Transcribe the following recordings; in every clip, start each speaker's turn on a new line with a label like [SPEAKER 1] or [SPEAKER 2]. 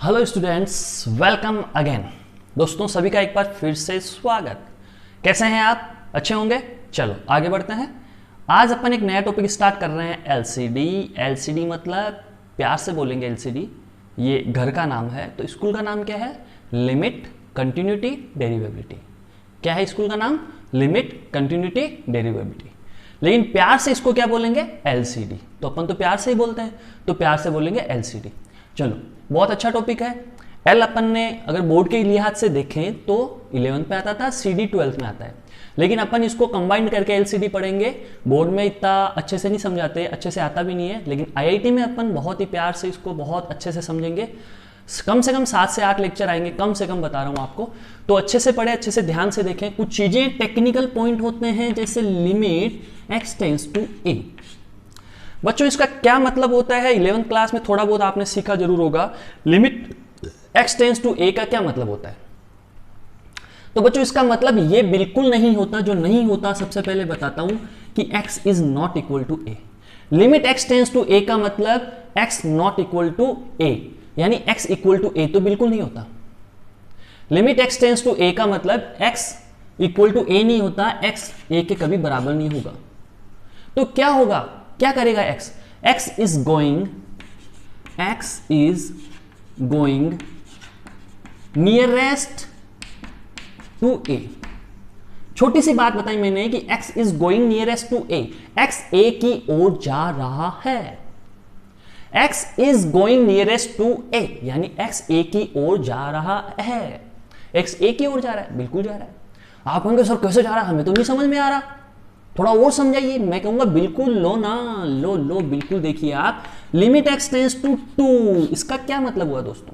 [SPEAKER 1] Hello students, welcome again. दोस्तों सभी का एक बार फिर से स्वागत। कैसे हैं आप? अच्छे होंगे। चलो आगे बढ़ते हैं। आज अपन एक नया टॉपिक स्टार्ट कर रहे हैं, एलसीडी। एलसीडी मतलब प्यार से बोलेंगे एलसीडी, ये घर का नाम है। तो स्कूल का नाम क्या है? Limit, continuity, derivability. क्या है स्कूल का नाम? Limit, continuity, derivability. लेकिन प्यार से इसको क्या बोलेंगे? एलसीडी। तो अपन तो प्यार से ही बोलते हैं, तो प्यार से बोलेंगे एलसीडी। चलो, बहुत अच्छा टॉपिक है। एल अपन ने अगर बोर्ड के लिहाज से देखें तो 11th में आता था, सीडी 12th में आता है। लेकिन अपन इसको कंबाइंड करके एलसीडी पढ़ेंगे। बोर्ड में इतना अच्छे से नहीं समझाते, अच्छे से आता भी नहीं है, लेकिन आईआईटी में अपन बहुत ही प्यार से इसको बहुत अच्छे से समझेंगे। कम से कम 7 से 8 लेक्चर आएंगे, कम से कम बता रहा हूं आपको। तो अच्छे से पढ़े, अच्छे से ध्यान से देखें। कुछ चीजें टेक्निकल पॉइंट होते हैं, जैसे लिमिट एक्स टेंड्स टू ए। बच्चों इसका क्या मतलब होता है? 11th क्लास में थोड़ा बहुत आपने सीखा जरूर होगा। Limit x tends to a का क्या मतलब होता है? तो बच्चों इसका मतलब ये बिल्कुल नहीं होता। जो नहीं होता सबसे पहले बताता हूं कि x is not equal to a. Limit x tends to a का मतलब x not equal to a, यानी x इक्वल टू ए तो बिल्कुल नहीं होता। Limit x tends to a का मतलब x इक्वल टू ए नहीं होता, x a के कभी बराबर नहीं होगा। तो क्या होगा? क्या करेगा x? x is going nearest to a. छोटी सी बात बताई मैंने कि x is going nearest to a, x a की ओर जा रहा है। x is going nearest to a यानी x a की ओर जा रहा है। x a की ओर जा रहा है, बिल्कुल जा रहा है। आप कहोगे सर कैसे जा रहा है, हमें तो नहीं समझ में आ रहा, थोड़ा और समझाइए। मैं कहूंगा बिल्कुल लो ना, लो बिल्कुल। देखिए आप, लिमिट एक्स टेंड्स टू 2, इसका क्या मतलब हुआ दोस्तों?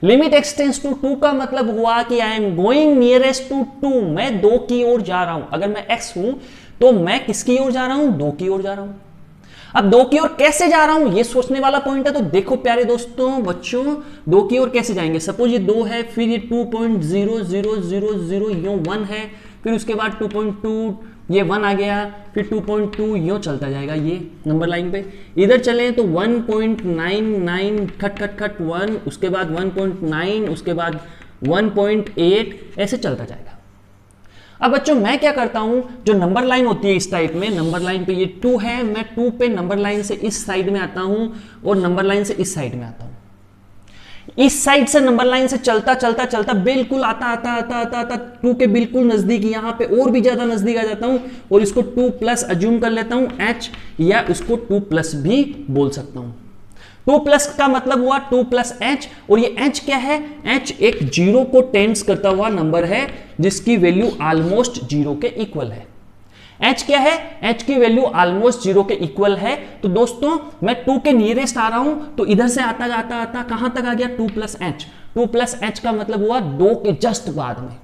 [SPEAKER 1] लिमिट एक्स टेंड्स टू 2 का मतलब हुआ कि I am going nearest to 2, मैं 2 की ओर जा रहा हूं। अगर मैं x हूं तो मैं किसकी ओर जा रहा हूं? 2 की ओर जा रहा हूं। अब 2 की ओर कैसे जा रहा हूं, ये सोचने वाला पॉइंट है। तो देखो प्यारे दोस्तों, बच्चों 2 की ओर कैसे जाएंगे? सपोज ये 2 है, फिर ये 2.0000 यूं 1 है, फिर उसके बाद 2.2 ये 1 आ गया, फिर 2.2 यूं चलता जाएगा ये नंबर लाइन पे। इधर चलें तो 1.99 खट खट खट 1, उसके बाद 1.9, उसके बाद 1.8, ऐसे चलता जाएगा। अब बच्चों मैं क्या करता हूं, जो नंबर लाइन होती है इस टाइप में, नंबर लाइन पे ये 2 है, मैं 2 पे नंबर लाइन से इस साइड में आता हूं और नंबर लाइन से इस साइड में आता हूं। इस साइड से नंबर लाइन से चलता चलता चलता बिल्कुल आता 2 के बिल्कुल नजदीक, यहां पे और भी ज्यादा नजदीक आ जाता हूं और इसको 2 प्लस अज्यूम कर लेता हूं h, या इसको 2 प्लस भी बोल सकता हूं। 2 प्लस का मतलब हुआ 2 प्लस h, और ये h क्या है? h एक जीरो को टेंड्स करता हुआ नंबर है जिसकी वैल्यू ऑलमोस्ट जीरो के इक्वल है। h क्या है? h की वैल्यू ऑलमोस्ट जीरो के इक्वल है। तो दोस्तों मैं 2 के नियरेस्ट आ रहा हूं, तो इधर से आता आता कहां तक आ गया? 2 प्लस h। 2 प्लस h का मतलब हुआ 2 के जस्ट बाद में,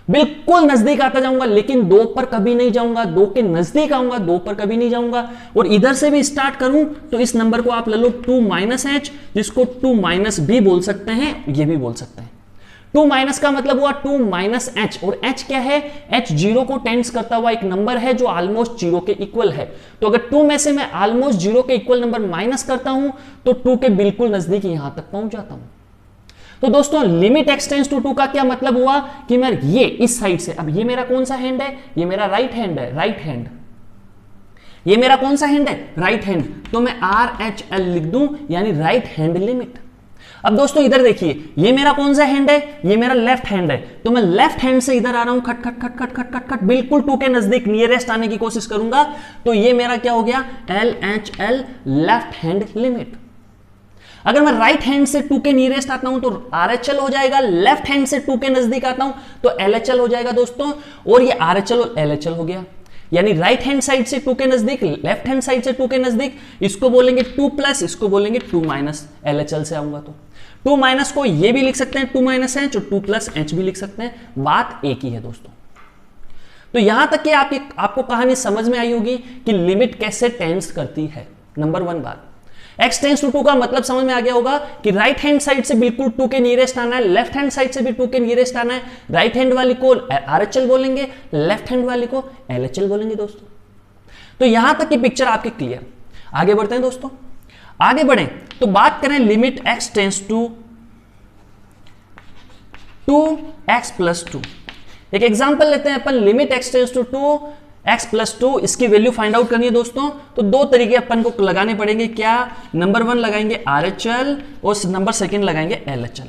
[SPEAKER 1] बिल्कुल नजदीक आता जाऊंगा, लेकिन 2 पर कभी नहीं जाऊंगा। 2 के नजदीक आऊंगा, 2 पर कभी नहीं जाऊंगा। और इधर से भी स्टार्ट करूं तो इस नंबर को आप ले लो 2 माइनस h, जिसको 2 माइनस भी बोल सकते हैं, ये भी बोल सकते हैं। 2 माइनस का मतलब हुआ 2 माइनस h, और h क्या है? h जीरो को टेंड्स करता हुआ एक नंबर है जो ऑलमोस्ट जीरो के इक्वल है। तो अगर 2 में से मैं ऑलमोस्ट जीरो के इक्वल नंबर माइनस करता हूं तो 2 के बिल्कुल नजदीक यहां तक पहुंच जाता हूं। तो दोस्तों लिमिट एक्स टेंड्स टू 2 का क्या मतलब हुआ कि मैं ये इस साइड से, अब ये मेरा कौन सा हैंड है? ये मेरा राइट हैंड है, राइट हैंड। ये मेरा कौन सा हैंड है? Right hand. तो मैं RHL लिख दूं, यानी राइट हैंड लिमिट। अब दोस्तों इधर देखिए, ये मेरा कौन सा हैंड है? ये मेरा लेफ्ट हैंड है। तो मैं लेफ्ट हैंड से इधर आ रहा हूं, खट खट खट खट खट खट खट, बिल्कुल 2 के नजदीक नियरेस्ट आने की कोशिश करूंगा। तो ये मेरा क्या हो गया? LHL left hand limit. अगर मैं राइट हैंड से 2 के नियरेस्ट आता हूं तो RHL हो जाएगा, लेफ्ट हैंड से 2 के नजदीक आता हूं तो LHL हो जाएगा दोस्तों। और ये RHL और LHL हो गया, यानी राइट हैंड साइड से 2 के नजदीक, लेफ्ट हैंड साइड से 2 के नजदीक। इसको बोलेंगे 2 प्लस, इसको बोलेंगे 2 माइनस। LHL से आऊंगा तो 2 माइनस को ये भी लिख सकते हैं 2 माइनस h, और 2 प्लस h भी लिख सकते हैं। बात एक ही है दोस्तों। तो यहां तक कि आपको कहानी समझ में आई होगी कि लिमिट कैसे टेंड्स करती है। नंबर 1 बात, x टेंड्स टू 2 का मतलब समझ में आ गया होगा कि राइट हैंड साइड से बिल्कुल 2 के नियरेस्ट आना है, लेफ्ट हैंड साइड से भी 2 के नियरेस्ट आना है। राइट हैंड वाली को RHL बोलेंगे, लेफ्ट हैंड वाली को LHL बोलेंगे दोस्तों। तो यहां तक की पिक्चर आपकी क्लियर। आगे बढ़ते हैं दोस्तों, आगे बढ़ें तो बात करें limit x tends to 2x+2। एक एग्जांपल लेते हैं अपन, limit x tends to 2x+2, इसकी वैल्यू फाइंड आउट करनी है दोस्तों। तो दो तरीके अपन को लगाने पड़ेंगे, क्या? नंबर 1 लगाएंगे RHL और नंबर 2 लगाएंगे LHL।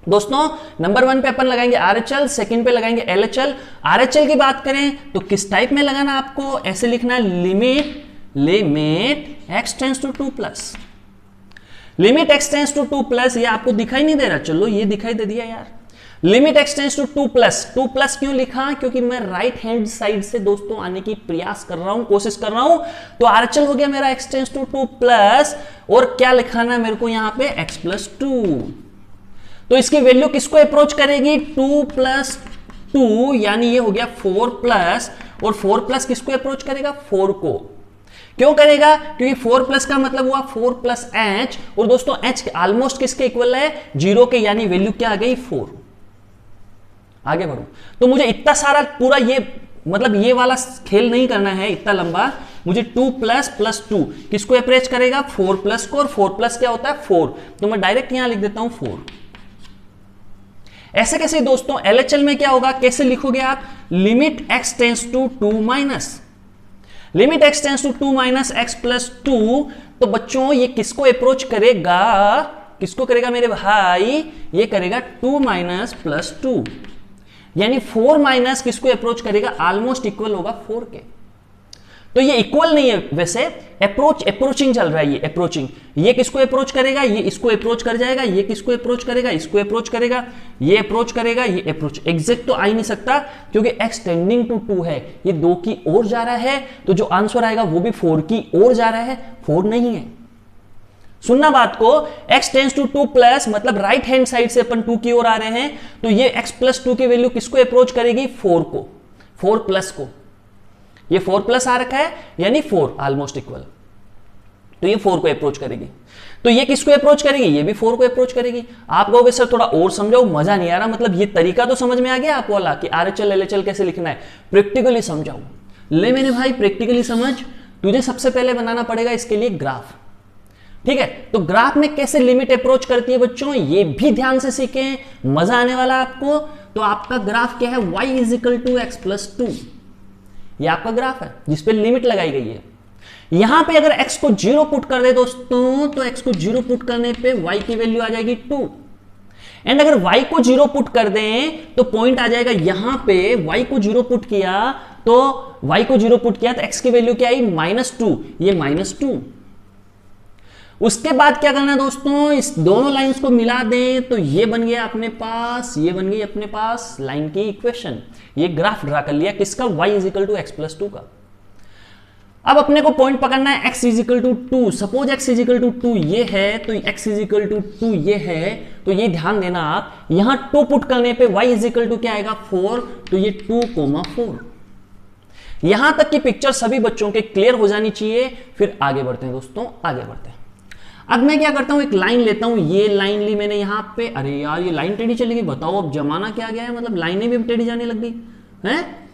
[SPEAKER 1] दोस्तों नंबर 1 पे अपन लगाएंगे RHL, सेकंड पे लगाएंगे LHL। RHL की बात करें तो किस टाइप में लगाना, आपको ऐसे लिखना है, limit x tends to 2+, limit x tends to 2+। ये आपको दिखाई नहीं दे रहा, चलो ये दिखाई दे दिया यार। लिमिट x टेंड्स टू 2+, क्यों लिखा? क्योंकि मैं राइट हैंड साइड से दोस्तों आने की प्रयास कर रहा हूं, कोशिश कर रहा हूं। तो RHL हो गया मेरा x टेंड्स टू 2+, और क्या लिखाना है मेरे को यहां पे, x+2। तो इसकी वैल्यू किसको अप्रोच करेगी, 2+2, यानी ये हो गया 4+, और 4+ किसको अप्रोच करेगा, 4 को। क्यों करेगा? क्योंकि 4+ का मतलब हुआ 4+h, और दोस्तों h ऑलमोस्ट किसके इक्वल है, 0 के, यानी वैल्यू क्या आ गई, 4। आगे बढ़ो, तो मुझे इतना सारा पूरा ये मतलब ये वाला खेल नहीं करना है इतना लंबा। मुझे 2++2 किसको अप्रोच करेगा, 4+ को, और 4+ क्या होता है, 4। तो मैं डायरेक्ट यहां लिख देता हूं 4। ऐसे कैसे दोस्तों? LHL में क्या होगा, कैसे लिखोगे आप, limit x tends to 2-, limit x tends to 2- x+2। तो बच्चों ये किसको अप्रोच करेगा, किसको करेगा मेरे भाई, ये करेगा 2-+2, यानी 4- किसको अप्रोच करेगा, ऑलमोस्ट इक्वल होगा 4 के। तो ये इक्वल नहीं है वैसे, अप्रोचिंग चल रहा है, ये अप्रोचिंग। ये किसको अप्रोच करेगा, ये इसको अप्रोच कर जाएगा, ये किसको अप्रोच करेगा, इसको अप्रोच करेगा, ये अप्रोच करेगा, ये अप्रोच। एग्जैक्ट तो आ ही नहीं सकता क्योंकि x टेंडिंग टू 2 है, ये 2 की ओर जा रहा है, तो जो आंसर आएगा वो भी 4 की ओर जा रहा है, 4 नहीं है। सुनना बात को, x टेंड्स टू 2+, मतलब राइट हैंड साइड से अपन 2 की ओर आ रहे हैं, तो ये x+2 की वैल्यू किसको अप्रोच करेगी, 4 को, 4+ को। ये 4+ आ रखा है, यानी 4 ऑलमोस्ट इक्वल, तो ये 4 को अप्रोच करेगी। तो ये किसको अप्रोच करेगी, ये भी 4 को अप्रोच करेगी। आप कहोगे सर थोड़ा और समझाओ, मजा नहीं आ रहा, मतलब ये तरीका तो समझ में आ गया आपको वाला कि RHL LHL कैसे लिखना है, प्रैक्टिकली समझाओ। ले मेरे भाई प्रैक्टिकली समझ। तुझे सबसे पहले बनाना पड़ेगा इसके लिए ग्राफ, ठीक है? तो ग्राफ में कैसे लिमिट अप्रोच करती है बच्चों, ये भी ध्यान से सीखें, मजा आने वाला आपको। तो आपका ग्राफ क्या है, y = x+2, ये आपका ग्राफ है जिस पे लिमिट लगाई गई है। यहां पे अगर x को 0 पुट कर दे दोस्तों, तो x को 0 पुट करने पे y की वैल्यू आ जाएगी 2, एंड अगर y को 0 पुट कर दें तो पॉइंट आ जाएगा यहां पे। y को 0 पुट किया तो x की वैल्यू क्या आई, -2, ये -2। उसके बाद क्या करना है दोस्तों, इस दोनों लाइंस को मिला दें तो ये बन गया अपने पास, ये बन गई अपने पास लाइन की इक्वेशन। ये ग्राफ ड्रा कर लिया किसका, y = x+2 का। अब अपने को पॉइंट पकड़ना है x = 2। सपोज x = 2 ये है, तो x = 2 ये है, तो ये ध्यान देना आप, यहां 2 पुट करने पे y = क्या आएगा, 4, तो ये 2,4। यहां तक की पिक्चर सभी बच्चों के क्लियर हो जानी चाहिए। फिर आगे बढ़ते हैं दोस्तों, आगे बढ़ते हैं। अब मैं क्या करता हूं, एक लाइन लेता हूं, ये लाइन ली मैंने यहां पे। अरे यार ये लाइन टेढ़ी चली गई, बताओ अब जमाना क्या गया है, मतलब लाइनें भी टेढ़ी जाने लग गई हैं।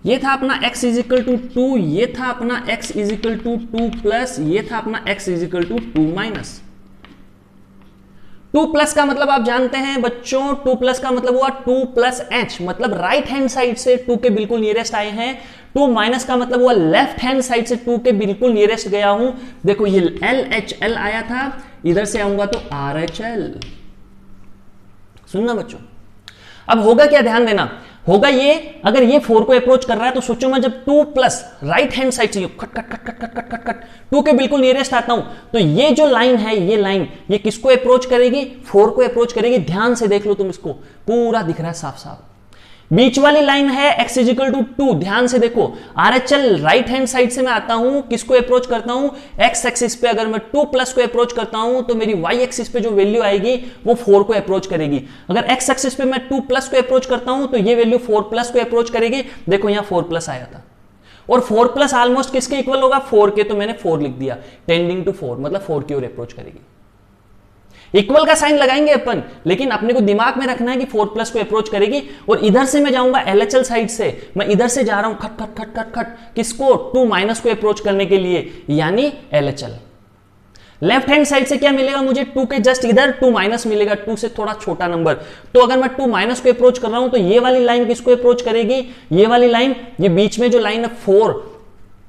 [SPEAKER 1] ये था अपना x = 2, ये था अपना x = 2+, ये था अपना x = 2-। 2+ का मतलब आप जानते हैं बच्चों, 2+ का मतलब हुआ 2+h, मतलब राइट हैंड साइड से 2 के बिल्कुल नियरेस्ट आए हैं। 2- का मतलब हुआ लेफ्ट हैंड साइड से 2 के बिल्कुल नियरेस्ट गया हूं। देखो ये LHL आया था, इधर से आऊंगा तो RHL। सुनना बच्चों, अब होगा क्या, ध्यान देना। होगा ये, अगर ये 4 को अप्रोच कर रहा है तो सोचो मैं जब 2+ राइट हैंड साइड से cut cut cut cut cut cut cut cut 2 के बिल्कुल नियरेस्ट आता हूं, तो ये जो लाइन है, ये लाइन ये किसको अप्रोच करेगी, 4 को अप्रोच करेगी। ध्यान से देख लो तुम, इसको पूरा दिख रहा है साफ साफ। बीच वाली लाइन है x = 2, ध्यान से देखो। RHL राइट हैंड साइड से मैं आता हूं, किसको अप्रोच करता हूं, x एक्सिस पे अगर मैं 2+ को अप्रोच करता हूं तो मेरी y एक्सिस पे जो वैल्यू आएगी वो 4 को अप्रोच करेगी। अगर x एक्सिस पे मैं 2+ को अप्रोच करता हूं तो ये वैल्यू 4+ को अप्रोच करेगी। देखो यहां 4+ आया था, और 4+ ऑलमोस्ट किसके इक्वल होगा, 4 के, तो मैंने 4 लिख दिया। टेंडिंग टू 4 मतलब 4 की ओर अप्रोच करेगी। इक्वल का साइन लगाएंगे अपन, लेकिन अपने को दिमाग में रखना है कि 4+ को अप्रोच करेगी। और इधर से मैं जाऊंगा LHL साइड से, मैं इधर से जा रहा हूं खट खट खट खट खट, किसको, 2- को अप्रोच करने के लिए, यानी LHL। लेफ्ट हैंड साइड से क्या मिलेगा मुझे, 2 के जस्ट इधर 2 माइनस मिलेगा, 2 से थोड़ा छोटा नंबर। तो अगर मैं 2 माइनस को अप्रोच कर रहा हूं तो ये वाली लाइन किसको अप्रोच करेगी, ये वाली लाइन, ये बीच में जो लाइन है 4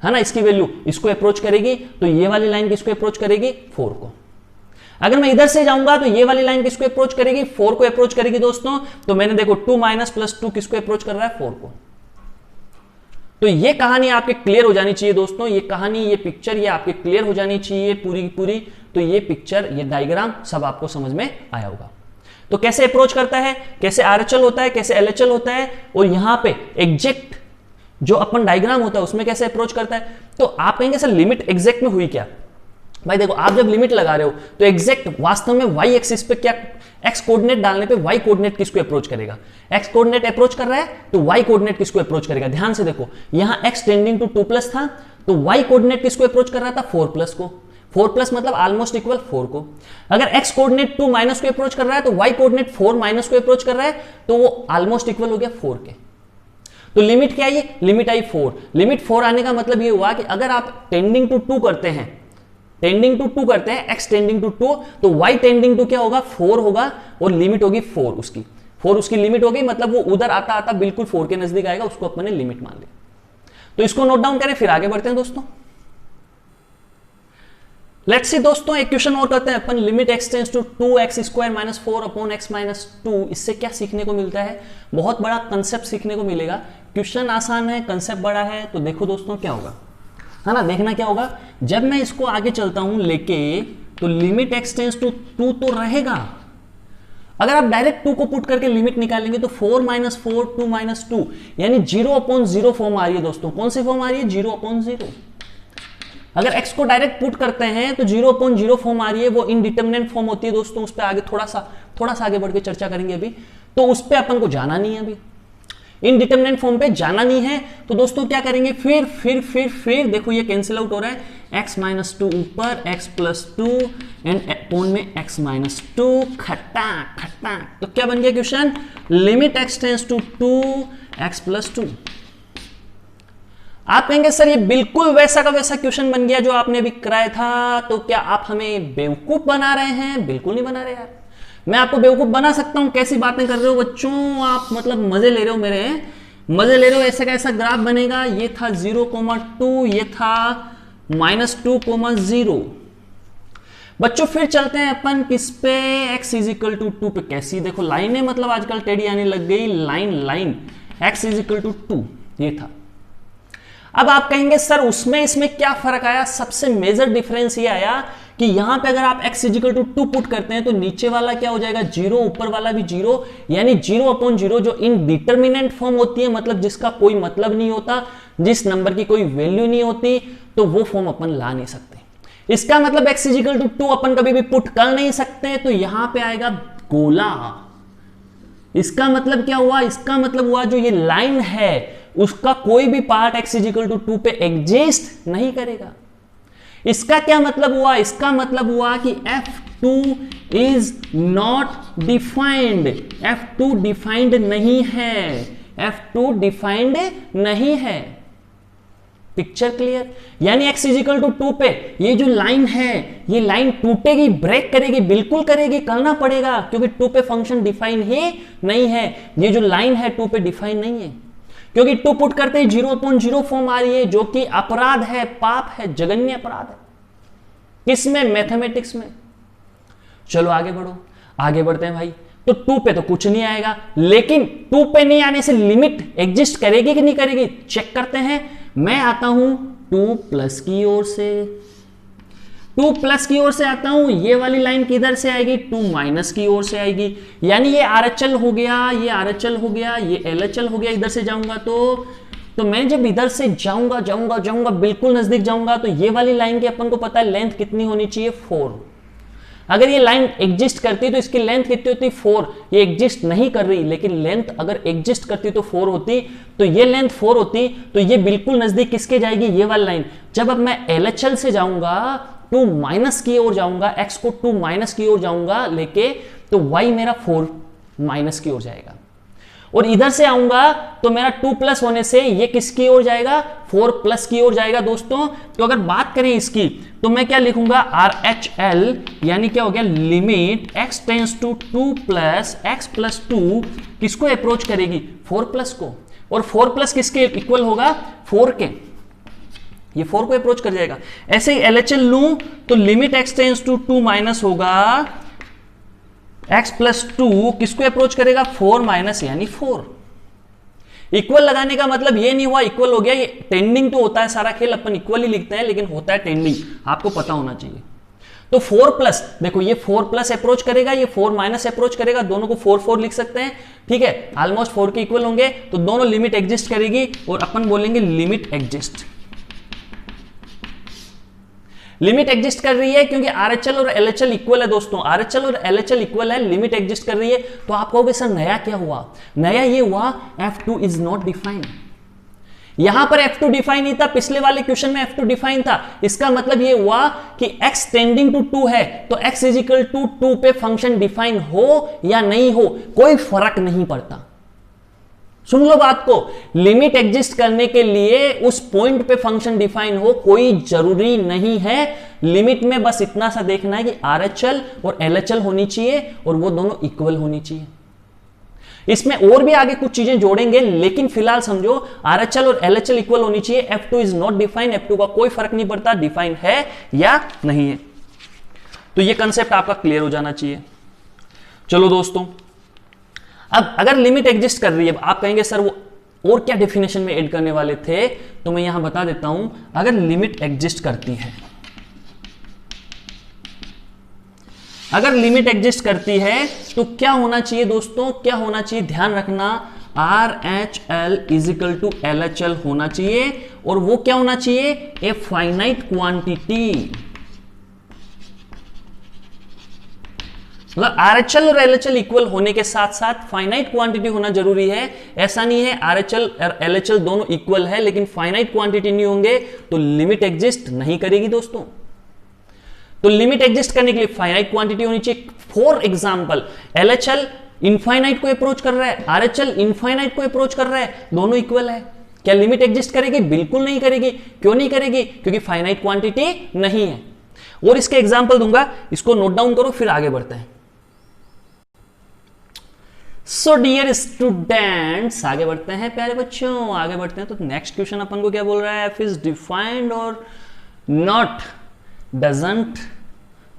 [SPEAKER 1] है ना, इसकी वैल्यू इसको अप्रोच करेगी। तो ये वाली लाइन किसको अप्रोच करेगी, 4 को। अगर मैं इधर से जाऊंगा तो ये वाली लाइन किसको अप्रोच करेगी, 4 को अप्रोच करेगी दोस्तों। तो मैंने देखो 2 माइनस प्लस 2 किसको अप्रोच कर रहा है, 4 को। तो ये कहानी आपके क्लियर हो जानी चाहिए दोस्तों, ये कहानी, ये पिक्चर, ये आपके क्लियर हो जानी चाहिए पूरी की पूरी। तो ये पिक्चर, ये डायग्राम सब आपको समझ में आया होगा। तो कैसे अप्रोच करता है, कैसे आरएचएल होता है, कैसे एलएचएल होता है, और यहां पे एग्जैक्ट जो अपन डायग्राम होता है उसमें कैसे अप्रोच करता है। तो आप कहेंगे सर लिमिट एग्जैक्ट में हुई क्या, भाई देखो आप जब लिमिट लगा रहे हो तो एग्जैक्ट वास्तव में वाई एक्सिस पे क्या, एक्स कोऑर्डिनेट डालने पे वाई कोऑर्डिनेट किसको अप्रोच करेगा, एक्स कोऑर्डिनेट अप्रोच कर रहा है तो वाई कोऑर्डिनेट किसको अप्रोच करेगा। ध्यान से देखो यहां एक्स टेंडिंग टू 2 प्लस था तो वाई कोऑर्डिनेट किसको अप्रोच कर रहा था, 4 प्लस को। 4 प्लस मतलब ऑलमोस्ट इक्वल 4 को। अगर एक्स कोऑर्डिनेट 2 माइनस को अप्रोच कर रहा है तो वाई कोऑर्डिनेट 4 माइनस को अप्रोच कर रहा है तो वो ऑलमोस्ट इक्वल हो गया 4 के। तो लिमिट क्या आई, लिमिट आई 4। लिमिट 4 आने का मतलब ये हुआ कि अगर आप टेंडिंग टू 2 करते हैं, टेंडिंग टू 2 करते हैं, x टेंडिंग टू 2, तो y टेंडिंग टू क्या होगा, 4 होगा, और लिमिट होगी 4 उसकी। 4 उसकी लिमिट हो गई, मतलब वो उधर आता आता बिल्कुल 4 के नजदीक आएगा, उसको अपने लिमिट मान लिया। तो इसको नोट डाउन करें, फिर आगे बढ़ते हैं दोस्तों। लेट्स सी दोस्तों, एक क्वेश्चन और करते हैं अपन। Limit x tends to 2x square minus 4 upon x minus 2। इससे क्या सीखने को मिलता है, बहुत बड़ा कंसेप्ट सीखने को मिलेगा। क्वेश्चन आसान है, कंसेप्ट बड़ा है। तो देखो दोस्तों क्या होगा, है ना, देखना क्या होगा। जब मैं इसको आगे चलता हूं लेके, तो लिमिट x टेंड्स टू 2 तो रहेगा। अगर आप डायरेक्ट 2 को पुट करके लिमिट निकालेंगे तो 4 माइनस 4 2 माइनस 2 यानी 0/0 फॉर्म आ रही है दोस्तों। कौन सी फॉर्म आ रही है, 0/0। अगर x को डायरेक्ट पुट करते हैं तो 0/0 फॉर्म आ रही है, वो इनडिटरमिनेंट फॉर्म होती है दोस्तों। उस पर आगे थोड़ा सा आगे बढ़ के चर्चा करेंगे अभी, तो उस पर अपन को जाना नहीं है अभी, इनडिटरमिनेंट फॉर्म पे जाना नहीं है। तो दोस्तों क्या करेंगे, फिर देखो ये कैंसिल आउट हो रहा है, x माइनस 2 ऊपर, x प्लस 2 एंड अपॉन में x माइनस 2 खट्टा खट्टा। तो क्या बन गया question, limit x tends to 2x plus 2। आप कहेंगे सर ये बिल्कुल वैसा का वैसा क्वेश्चन बन गया जो आपने अभी कराया था, तो क्या आप हमें बेवकूफ बना रहे हैं। बिल्कुल नहीं बना रहे यार, मैं आपको बेवकूफ बना सकता हूं। कैसी बातें कर रहे हो बच्चों आप, मतलब मजे ले रहे हो, मेरे मजे ले रहे हो। ऐसा कैसा ग्राफ बनेगा, ये था 0,2, ये था -2,0। बच्चों फिर चलते हैं अपन किस पे, x इजिकल टू 2 पे। कैसी देखो लाइनें, मतलब आजकल टेढ़ी आने लग गई, लाइन x इजिकल टू 2 ये था। अब आप कहेंगे सर उसमें इसमें क्या फर्क आया। सबसे मेजर डिफरेंस ये आया कि यहां पे अगर आप x इजिकल टू 2 पुट करते हैं तो नीचे वाला क्या हो जाएगा, 0, ऊपर वाला भी 0, यानी 0/0 जो इनडिटरमिनेंट फॉर्म होती है, मतलब जिसका कोई मतलब नहीं होता, जिस नंबर की कोई वैल्यू नहीं होती, तो वो फॉर्म अपन ला नहीं सकते। इसका मतलब x इजिकल टू 2 अपन कभी भी पुट कर नहीं सकते। तो यहां पे आएगा गोला। इसका मतलब क्या हुआ, इसका मतलब हुआ जो ये लाइन है उसका कोई भी पार्ट x इजिकल टू 2 पे एग्जिस्ट नहीं करेगा। इसका क्या मतलब हुआ, इसका मतलब हुआ कि F2 is not defined. F2 defined नहीं है, F2 डिफाइंड नहीं है। पिक्चर क्लियर, यानी x इजिकल टू 2 पे ये जो लाइन है, ये लाइन टूटेगी, ब्रेक करेगी, बिल्कुल करेगी, करना पड़ेगा, क्योंकि 2 पे फंक्शन डिफाइन ही नहीं है। ये जो लाइन है 2 पे डिफाइन नहीं है, क्योंकि 2 पुट करते ही 0/0 फॉर्म आ रही है, जो कि अपराध है, पाप है, जघन्य अपराध है। किसमें, मैथमेटिक्स में। चलो आगे बढ़ो, आगे बढ़ते हैं भाई। तो 2 पे तो कुछ नहीं आएगा, लेकिन 2 पे नहीं आने से लिमिट एग्जिस्ट करेगी कि नहीं करेगी, चेक करते हैं। मैं आता हूं 2 प्लस की ओर से, 2 प्लस की ओर से आता हूं, ये वाली लाइन किधर से आएगी, 2 माइनस की ओर से आएगी, यानी ये आरएचएल हो गया, ये आरएचएल हो गया, ये एलएचएल हो गया। इधर से जाऊंगा तो मैं जब इधर से जाऊंगा बिल्कुल नजदीक जाऊंगा, तो ये वाली लाइन की अपन को पता है लेंथ कितनी होनी चाहिए, 4। अगर ये लाइन एग्जिस्ट करती तो इसकी लेंथ कितनी होती, 4। ये एग्जिस्ट नहीं कर रही, लेकिन लेंथ अगर एग्जिस्ट करती तो 4 होती, तो ये लेंथ 4 होती, तो ये बिल्कुल नजदीक किसके जाएगी, ये वाली लाइन। जब अब मैं एलएचएल से जाऊंगा, 2 माइनस की ओर जाऊंगा, x को 2 माइनस की ओर जाऊंगा लेके, तो y मेरा 4 माइनस की ओर जाएगा। और इधर से आऊंगा तो मेरा 2 प्लस होने से ये किसकी ओर जाएगा, 4 प्लस की ओर जाएगा दोस्तों। तो अगर बात करें इसकी तो मैं क्या लिखूंगा, RHL यानी क्या हो गया, limit x tends to 2 plus x plus 2 किसको अप्रोच करेगी, 4 प्लस को, और 4 प्लस किसके इक्वल होगा, 4 के, ये 4 को अप्रोच कर जाएगा। ऐसे ही LHL लूं तो limit x tends to 2 minus होगा x प्लस 2 किसको अप्रोच करेगा, 4 माइनस यानी 4। इक्वल लगाने का मतलब ये नहीं हुआ इक्वल हो गया, ये टेंडिंग तो होता है सारा खेल, अपन इक्वल ही लिखते हैं लेकिन होता है टेंडिंग, आपको पता होना चाहिए। तो 4 प्लस, देखो ये 4 प्लस अप्रोच करेगा, ये 4 माइनस अप्रोच करेगा, दोनों को 4 4 लिख सकते हैं, ठीक है, ऑलमोस्ट 4 के इक्वल होंगे, तो दोनों लिमिट एग्जिस्ट करेगी और अपन बोलेंगे लिमिट एग्जिस्ट। लिमिट एग्जिस्ट कर रही है क्योंकि RHL और LHL इक्वल है दोस्तों, RHL और LHL इक्वल है, लिमिट एग्जिस्ट कर रही है। तो आप कहोगे सर नया क्या हुआ, नया ये हुआ F2 इज नॉट डिफाइंड। यहां पर F2 डिफाइन नहीं था, पिछले वाले क्वेश्चन में F2 डिफाइन था। इसका मतलब ये हुआ कि x टेंडिंग टू 2 है तो x इज इक्वल टू 2 पे फंक्शन डिफाइन हो या नहीं हो कोई फर्क नहीं पड़ता। सुन लो बात को, लिमिट एग्जिस्ट करने के लिए उस पॉइंट पे फंक्शन डिफाइन हो कोई जरूरी नहीं है। लिमिट में बस इतना सा देखना है कि RHL और LHL होनी चाहिए और वो दोनों इक्वल होनी चाहिए। इसमें और भी आगे कुछ चीजें जोड़ेंगे लेकिन फिलहाल समझो RHL और LHL इक्वल होनी चाहिए। F2 is not define, F2 का कोई फर्क नहीं पड़ता डिफाइन है या नहीं है। तो ये कंसेप्ट आपका क्लियर हो जाना चाहिए। चलो दोस्तों, अब अगर लिमिट एग्जिस्ट कर रही है, आप कहेंगे सर वो और क्या डेफिनेशन में ऐड करने वाले थे, तो मैं यहां बता देता हूं। अगर लिमिट एग्जिस्ट करती है, अगर लिमिट एग्जिस्ट करती है तो क्या होना चाहिए दोस्तों, क्या होना चाहिए, ध्यान रखना, RHL is equal to LHL होना चाहिए और वो क्या होना चाहिए, ए फाइनाइट क्वांटिटी। मतलब RHL और LHL इक्वल होने के साथ साथ फाइनाइट क्वांटिटी होना जरूरी है। ऐसा नहीं है RHL और LHL दोनों इक्वल है लेकिन फाइनाइट क्वांटिटी नहीं होंगे तो लिमिट एग्जिस्ट नहीं करेगी दोस्तों। तो लिमिट एग्जिस्ट करने के लिए फाइनाइट क्वांटिटी होनी चाहिए। फॉर एग्जांपल LHL इनफाइनाइट को अप्रोच कर रहा है, RHL इनफाइनाइट को अप्रोच कर रहा है, दोनों इक्वल है, क्या लिमिट एग्जिस्ट करेगी, बिल्कुल नहीं करेगी। क्यों नहीं करेगी, क्योंकि फाइनाइट क्वांटिटी नहीं है। और इसके एग्जांपल दूंगा, इसको नोट डाउन करो फिर आगे बढ़ते हैं। सो डियर स्टूडेंट्स, आगे बढ़ते हैं प्यारे बच्चों, आगे बढ़ते हैं। तो नेक्स्ट क्वेश्चन अपन को क्या बोल रहा है, F इज डिफाइंड और not doesn't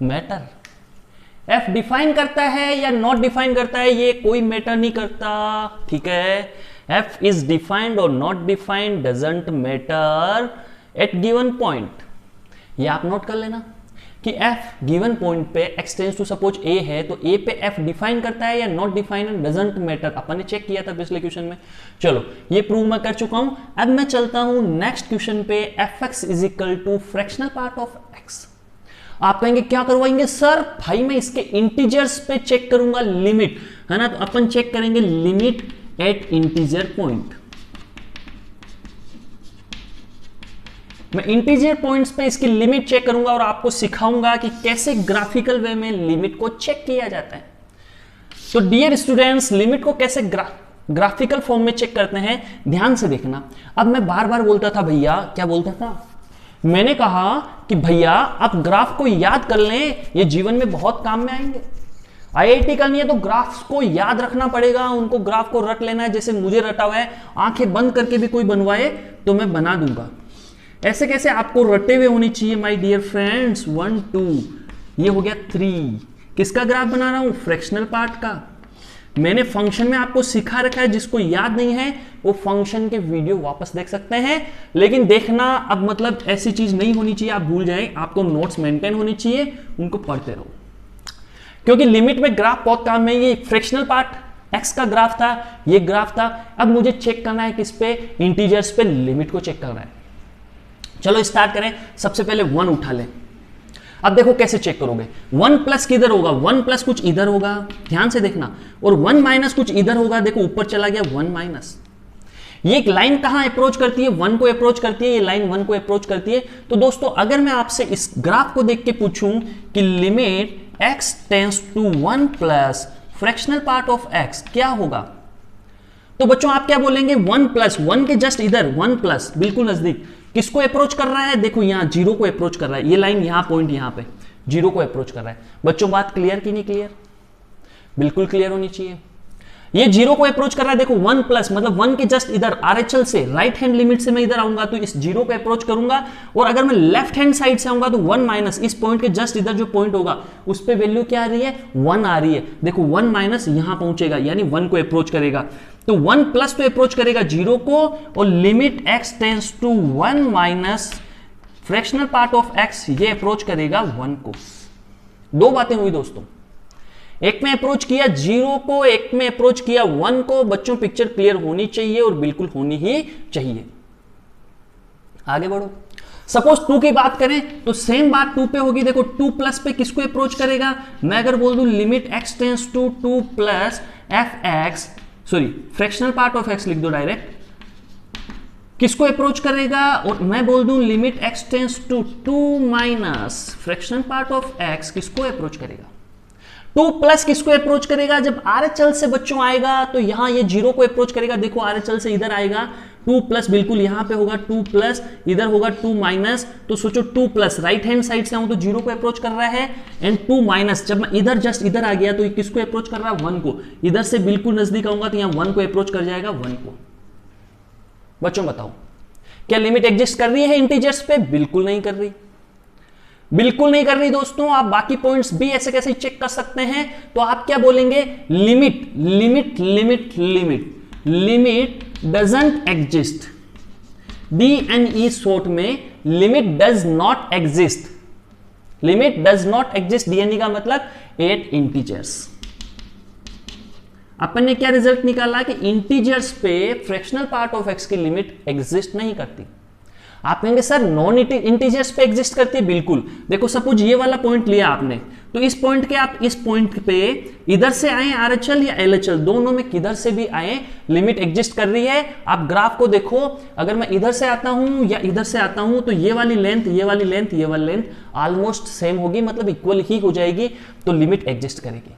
[SPEAKER 1] matter. F define करता है या नॉट डिफाइन करता है ये कोई मैटर नहीं करता, ठीक है। F इज डिफाइंड और not defined doesn't matter at given point. ये आप नोट कर लेना कि F गिवन पॉइंट पे x tends to suppose A है तो A पे F डिफाइन करता है या नॉट डिफाइन, डजंट मैटर। अपन ने चेक किया था पिछले क्वेश्चन में। चलो ये प्रूव मैं कर चुका हूं। अब मैं चलता हूं नेक्स्ट क्वेश्चन पे, fx is equal to fractional part of x। आप कहेंगे क्या करवाएंगे सर, भाई मैं इसके इंटीजर्स पे चेक करूंगा लिमिट, है ना। तो अपन चेक करेंगे लिमिट एट इंटीजर पॉइंट। मैं इंटीजर पॉइंट्स पे इसकी लिमिट चेक करूंगा और आपको सिखाऊंगा कि कैसे ग्राफिकल वे में लिमिट को चेक किया जाता है। तो डियर स्टूडेंट्स, लिमिट को कैसे ग्राफिकल फॉर्म में चेक करते हैं, ध्यान से देखना। अब मैं बार बार बोलता था भैया, क्या बोलता था, मैंने कहा कि भैया आप ग्राफ को याद कर लें, ये जीवन में बहुत काम में आएंगे। IIT करनी है तो ग्राफ्स को याद रखना पड़ेगा, उनको ग्राफ को रट लेना है जैसे मुझे रटा हुआ है। आंखें बंद करके भी कोई बनवाए तो मैं बना दूंगा। ऐसे कैसे आपको रटे हुए होनी चाहिए माय डियर फ्रेंड्स। 1 2 ये हो गया 3। किसका ग्राफ बना रहा हूं, फ्रैक्शनल पार्ट का। मैंने फंक्शन में आपको सिखा रखा है, जिसको याद नहीं है वो फंक्शन के वीडियो वापस देख सकते हैं। लेकिन देखना अब मतलब ऐसी चीज नहीं होनी चाहिए आप भूल जाएं, आपको नोट्स मेंटेन होनी चाहिए, उनको पढ़ते रहो। क्योंकि लिमिट में ग्राफ बहुत काम में, ये फ्रैक्शनल पार्ट x का ग्राफ था, ये ग्राफ था। अब मुझे चेक करना है किस पे, इंटीजर्स पे लिमिट को चेक करना है। चलो स्टार्ट करें। सबसे पहले 1 उठा लें। अब देखो कैसे चेक करोगे, 1 प्लस किधर होगा, 1 प्लस कुछ इधर होगा, ध्यान से देखना, और 1 माइनस कुछ इधर होगा। देखो ऊपर चला गया 1 माइनस। ये एक लाइन कहां अप्रोच करती है, 1 को अप्रोच करती है, ये लाइन 1 को अप्रोच करती है। तो दोस्तों अगर मैं आपसे इस ग्राफ को देख के पूछूं कि limit x tends to 1 plus fractional part of x क्या होगा, तो बच्चों आप क्या बोलेंगे, 1 प्लस 1 के जस्ट इधर 1 प्लस बिल्कुल नजदीक किसको अप्रोच कर रहा है, देखो यहां 0 को अप्रोच कर रहा है, ये लाइन यहां पॉइंट यहां पे 0 को अप्रोच कर रहा है। बच्चों बात क्लियर की नहीं क्लियर, बिल्कुल क्लियर होनी चाहिए। ये 0 को अप्रोच कर रहा है, देखो 1 प्लस मतलब 1 के जस्ट इधर आरएचएल से राइट हैंड लिमिट से मैं इधर आऊंगा तो इस 0 को अप्रोच करूंगा, और अगर मैं लेफ्ट हैंड साइड से आऊंगा तो 1 माइनस इस पॉइंट के जस्ट इधर जो पॉइंट होगा उस पे वैल्यू क्या आ रही है, 1 आ रही है। देखो 1 माइनस यहां पहुंचेगा यानी 1 को अप्रोच करेगा, तो 1 प्लस तो अप्रोच करेगा 0 को, और limit x tends to 1 minus fractional part of x ये अप्रोच करेगा 1 को। दो बातें हुई दोस्तों, एक में अप्रोच किया 0 को, एक में अप्रोच किया 1 को। बच्चों पिक्चर क्लियर होनी चाहिए और बिल्कुल होनी ही चाहिए। आगे बढ़ो। सपोज 2 की बात करें तो सेम बात 2 पे होगी। देखो 2 प्लस पे किसको अप्रोच करेगा, मैं अगर बोल दूं limit x tends to 2 plus fx, sorry fractional part of x लिख दो डायरेक्ट, किसको अप्रोच करेगा, और मैं बोल दूं limit x tends to 2 minus fractional part of x किसको अप्रोच करेगा, 2 प्लस किसको अप्रोच करेगा, जब आरएचएल से बच्चों आएगा तो यहां ये 0 को अप्रोच करेगा। देखो आरएचएल से इधर आएगा 2 प्लस बिल्कुल यहां पे होगा 2 प्लस, इधर होगा 2 माइनस, तो सोचो 2 प्लस राइट हैंड साइड से आऊं तो 0 को अप्रोच कर रहा है, एंड 2 माइनस जब मैं इधर जस्ट इधर आ गया तो किसको अप्रोच कर रहा है, 1 को। इधर से बिल्कुल नजदीक आऊंगा तो यहां 1 को अप्रोच कर जाएगा 1 को। बच्चों बताओ क्या लिमिट एग्जिस्ट कर रही है इंटीजर्स पे, बिल्कुल नहीं कर रही, बिल्कुल नहीं कर रही दोस्तों। आप बाकी पॉइंट्स भी ऐसे कैसे चेक कर सकते हैं, तो आप क्या बोलेंगे, limit limit limit limit limit doesn't exist, DNE short में limit does not exist, limit does not exist, DNE का मतलब 8 इंटीजर्स। अपन ने क्या रिजल्ट निकाला कि इंटीजर्स पे फ्रैक्शनल पार्ट ऑफ x की लिमिट एग्जिस्ट नहीं करती। आप कहेंगे सर नॉन इंटीजर्स पे एग्जिस्ट करती है, बिल्कुल। देखो सपोज ये वाला पॉइंट लिया आपने, तो इस पॉइंट के आप इस पॉइंट पे इधर से आए आरएचएल या एलएचएल, दोनों में किधर से भी आए लिमिट एग्जिस्ट कर रही है। आप ग्राफ को देखो, अगर मैं इधर से आता हूं या इधर से आता हूं तो ये वाली लेंथ ये वाली लेंथ ये वाली लेंथ ऑलमोस्ट सेम होगी, मतलब इक्वल ही हो जाएगी, तो लिमिट एग्जिस्ट करेगी।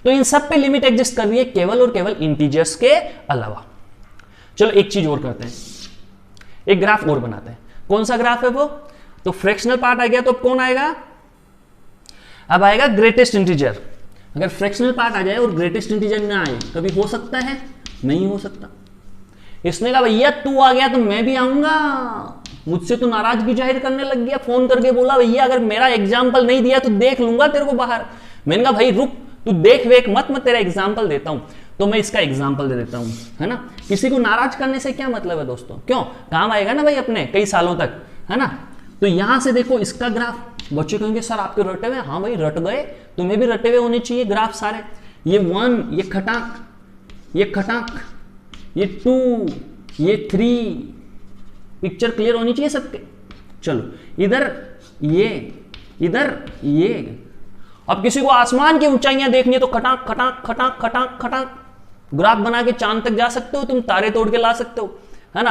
[SPEAKER 1] तो इन सब पे लिमिट एग्जिस्ट कर रही है केवल और केवल इंटीजर्स के अलावा। चलो एक चीज और करते हैं, एक ग्राफ और बनाते हैं। कौन सा ग्राफ है वो, तो फ्रैक्शनल पार्ट आ गया तो अब कौन आएगा, अब आएगा ग्रेटेस्ट इंटीजर। अगर फ्रैक्शनल पार्ट आ जाए और ग्रेटेस्ट इंटीजर ना आए, कभी हो सकता है, नहीं हो सकता। इसने कहा भैया तू आ गया तो मैं भी आऊंगा, मुझसे तो नाराजगी जाहिर करने लग गया, फोन करके बोला भैया अगर मेरा एग्जाम्पल नहीं दिया तो देख लूंगा तेरे को बाहर। मैंने कहा भाई रुक, तू देख वेख मत, मैं तेरा एग्जाम्पल देता हूं। तो मैं इसका एग्जाम्पल दे देता हूं, है ना। किसी को नाराज करने से क्या मतलब है दोस्तों, क्यों, काम आएगा ना भाई अपने कई सालों तक, है ना। तो यहां से देखो इसका ग्राफ, बच्चे कहेंगे सर आपके रटे हुए, हाँ भाई रट गए, तुम्हें भी रटे हुए होने चाहिए ग्राफ सारे। ये 1, ये खटाक, ये खटाक, ये 2, ये 3, पिक्चर क्लियर होनी चाहिए सबके। चलो इधर ये अब किसी को आसमान की ऊंचाइयां देखनी है तो खटाक खटाक खटाक खटाक खटाक ग्राफ बना के चांद तक जा सकते हो, तुम तारे तोड़ के ला सकते हो, है ना।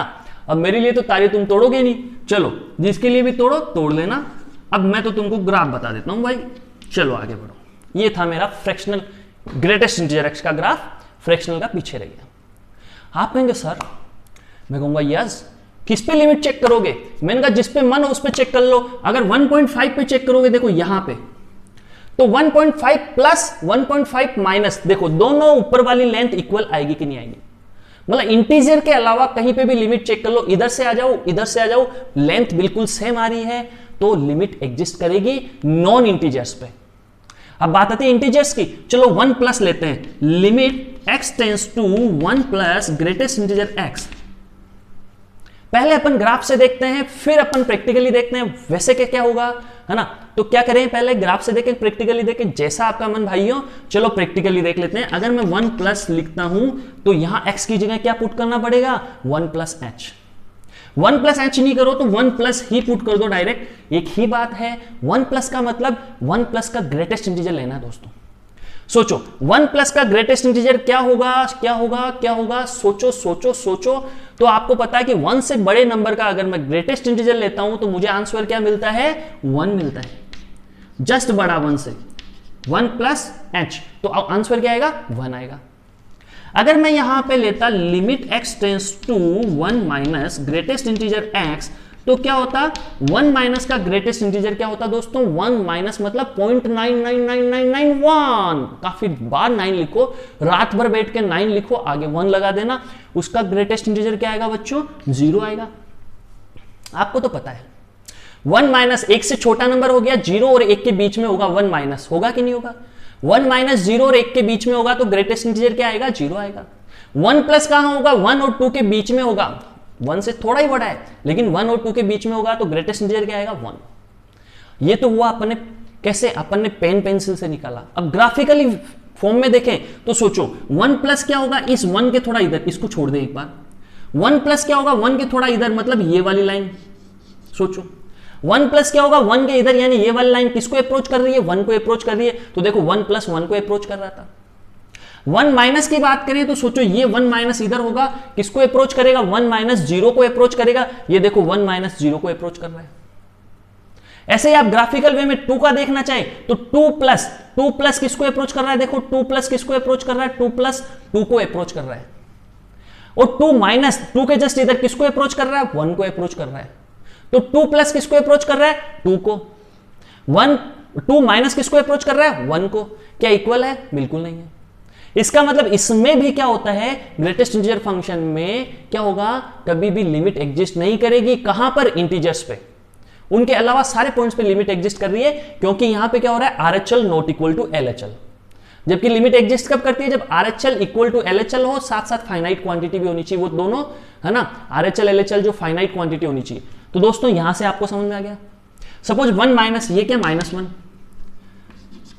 [SPEAKER 1] अब मेरे लिए तो तारे तुम तोड़ोगे नहीं, चलो जिसके लिए भी तोड़ो तोड़ लेना। अब मैं तो तुमको ग्राफ बता देता हूं भाई, चलो आगे बढ़ो। ये था मेरा फ्रैक्शनल ग्रेटेस्ट इंटीजर एक्स का ग्राफ, फ्रैक्शनल का पीछे रह गया। आप कहेंगे सर, मैं कहूंगा यस, किस पे लिमिट चेक करोगे, मैंने कहा जिस पे मन हो उस पे चेक कर लो। अगर 1.5 पे चेक करोगे, देखो यहां पे तो 1.5 प्लस 1.5 माइनस, देखो दोनों ऊपर वाली लेंथ इक्वल आएगी कि नहीं आएगी, मतलब इंटीजर के अलावा कहीं पे भी लिमिट चेक कर लो, इधर से आ जाओ इधर से आ जाओ, लेंथ बिल्कुल सेम आ रही है तो लिमिट एग्जिस्ट करेगी नॉन इंटीजर्स पे। अब बात आती है इंटीजर्स की, चलो 1 प्लस लेते हैं, limit x tends to 1 plus greatest integer x। पहले अपन ग्राफ से देखते हैं फिर अपन प्रैक्टिकली देखते हैं वैसे क्या होगा, है ना। तो क्या करें, पहले ग्राफ से देखें प्रैक्टिकली देखें, जैसा आपका मन भाइयों। चलो प्रैक्टिकली देख लेते हैं। अगर मैं 1 प्लस लिखता हूं तो यहां x की जगह क्या पुट करना पड़ेगा, 1 प्लस h। 1 प्लस h नहीं करो तो 1 प्लस ही पुट कर दो डायरेक्ट, एक ही बात है। 1 प्लस का मतलब 1 प्लस का ग्रेटेस्ट इंटीजर लेना है दोस्तों। सोचो 1 प्लस का ग्रेटेस्ट इंटीजर क्या होगा, क्या होगा, क्या होगा, सोचो सोचो सोचो। तो आपको पता है कि 1 से बड़े नंबर का अगर मैं ग्रेटेस्ट इंटीजर लेता हूं तो मुझे आंसर क्या मिलता है, 1 मिलता है, जस्ट बड़ा 1 से, 1 प्लस h, तो आंसर क्या आएगा, 1 आएगा। अगर मैं यहां पे लेता limit x tends to 1 minus greatest integer x, तो क्या होता 1 माइनस का ग्रेटेस्ट इंटीजर क्या होता दोस्तों 1 माइनस मतलब 0.999991। काफी बार 9 लिखो, रात भर बैठ के 9 लिखो, आगे 1 लगा देना, उसका ग्रेटेस्ट इंटीजर क्या आएगा बच्चों 0 आएगा। आपको तो पता है 1 माइनस 1 से छोटा नंबर हो गया, 0 और 1 के बीच में होगा 1 माइनस, होगा कि नहीं होगा। 1 माइनस 0 और 1 के बीच में होगा तो ग्रेटेस्ट इंटीजर क्या आएगा 0 आएगा। 1 प्लस कहां होगा 1 और 2 के बीच में होगा, 1 से थोड़ा ही बड़ा है लेकिन 1 और 2 के बीच में होगा तो ग्रेटेस्ट इंटीजर क्या आएगा 1। ये तो हुआ अपन ने कैसे, अपन ने पेन पेंसिल से निकाला। अब ग्राफिकली फॉर्म में देखें तो सोचो 1 प्लस क्या होगा, इस 1 के थोड़ा इधर, इसको छोड़ दे एक बार, 1 प्लस क्या होगा 1 के थोड़ा इधर, मतलब ये वाली लाइन सोचो। 1 प्लस क्या होगा 1 के इधर, यानी ये वाली लाइन किसको अप्रोच कर रही है 1 को अप्रोच कर रही है, तो देखो 1 प्लस 1 को अप्रोच कर रहा था। 1 माइनस की बात करें तो सोचो ये 1 माइनस इधर होगा, किसको अप्रोच करेगा 1 माइनस 0 को अप्रोच करेगा, ये देखो 1 माइनस 0 को अप्रोच कर रहा है। ऐसे ही आप ग्राफिकल वे में 2 का देखना चाहे तो 2 प्लस किसको अप्रोच कर रहा है, देखो 2 प्लस किसको अप्रोच कर रहा है 2 प्लस 2 को अप्रोच कर रहा है। और 2 माइनस 2 के जस्ट इधर किसको अप्रोच कर रहा है 1 को अप्रोच कर रहा है। तो 2 प्लस किसको अप्रोच कर रहा है 2 को, 2 माइनस किसको अप्रोच कर रहा है 1 को। क्या इक्वल है, बिल्कुल नहीं है। इसका मतलब इसमें भी क्या होता है, ग्रेटेस्ट इंटीजर फंक्शन में क्या होगा, कभी भी लिमिट एग्जिस्ट नहीं करेगी। कहां पर, इंटीजर्स पे, उनके अलावा सारे पॉइंट्स पे लिमिट एग्जिस्ट कर रही है, क्योंकि यहां पे क्या हो रहा है RHL not equal to LHL। जबकि लिमिट एग्जिस्ट कब करती है, जब RHL इक्वल टू LHL हो, साथ साथ फाइनाइट क्वांटिटी भी होनी चाहिए, वो दोनों है ना, RHL LHL जो फाइनाइट क्वांटिटी होनी चाहिए। तो दोस्तों यहां से आपको समझ में आ गया। सपोज 1 माइनस, ये क्या -1,